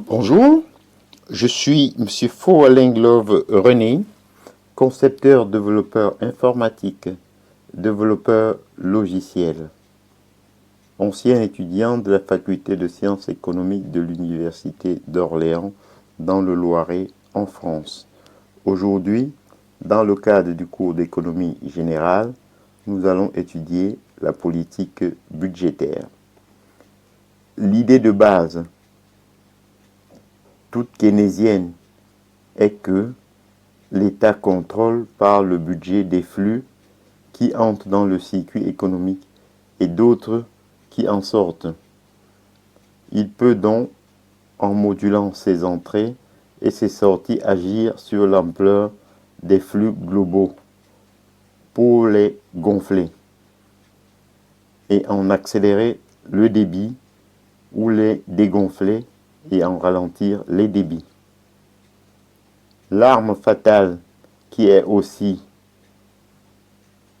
Bonjour, je suis Monsieur Faux-Alain-Glove René, concepteur développeur informatique, développeur logiciel, ancien étudiant de la faculté de sciences économiques de l'Université d'Orléans dans le Loiret en France. Aujourd'hui, dans le cadre du cours d'économie générale, nous allons étudier la politique budgétaire. L'idée de base, toute keynésienne, est que l'État contrôle par le budget des flux qui entrent dans le circuit économique et d'autres qui en sortent. Il peut donc, en modulant ses entrées et ses sorties, agir sur l'ampleur des flux globaux pour les gonfler et en accélérer le débit ou les dégonfler et en ralentir les débits. L'arme fatale qui est aussi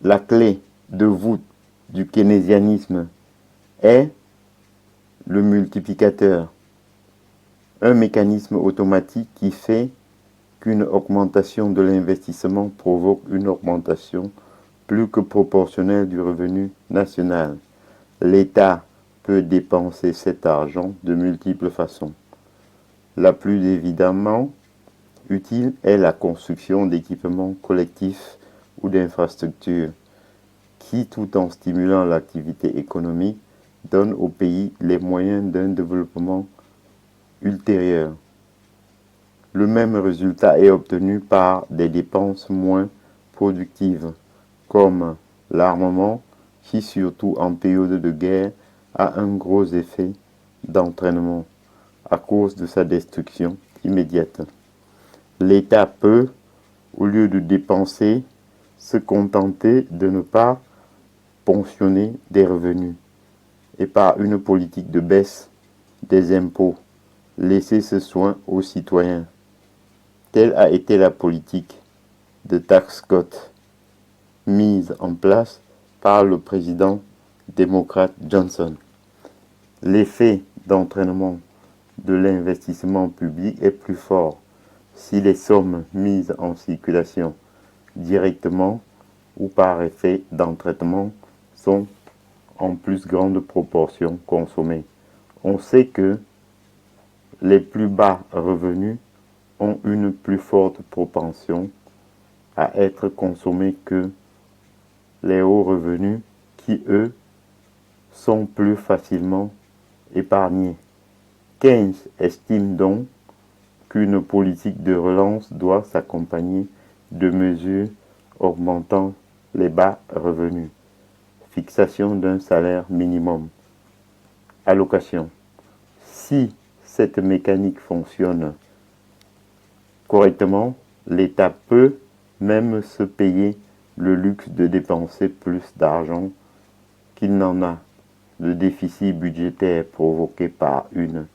la clé de voûte du keynésianisme est le multiplicateur, un mécanisme automatique qui fait qu'une augmentation de l'investissement provoque une augmentation plus que proportionnelle du revenu national. L'État peut dépenser cet argent de multiples façons. La plus évidemment utile est la construction d'équipements collectifs ou d'infrastructures qui, tout en stimulant l'activité économique, donne au pays les moyens d'un développement ultérieur. Le même résultat est obtenu par des dépenses moins productives, comme l'armement, qui, surtout en période de guerre, a un gros effet d'entraînement à cause de sa destruction immédiate. L'État peut, au lieu de dépenser, se contenter de ne pas ponctionner des revenus et par une politique de baisse des impôts, laisser ce soin aux citoyens. Telle a été la politique de tax cut mise en place par le président démocrate Johnson. L'effet d'entraînement de l'investissement public est plus fort si les sommes mises en circulation directement ou par effet d'entraînement sont en plus grande proportion consommées. On sait que les plus bas revenus ont une plus forte propension à être consommés que les hauts revenus qui, eux, sont plus facilement épargnés. Keynes estime donc qu'une politique de relance doit s'accompagner de mesures augmentant les bas revenus, fixation d'un salaire minimum, allocation. Si cette mécanique fonctionne correctement, l'État peut même se payer le luxe de dépenser plus d'argent qu'il n'en a. Le déficit budgétaire provoqué par une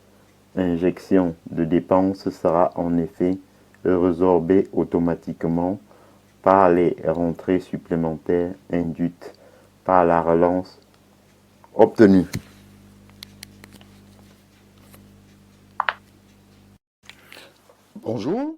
injection de dépenses sera en effet résorbé automatiquement par les rentrées supplémentaires induites par la relance obtenue. Bonjour.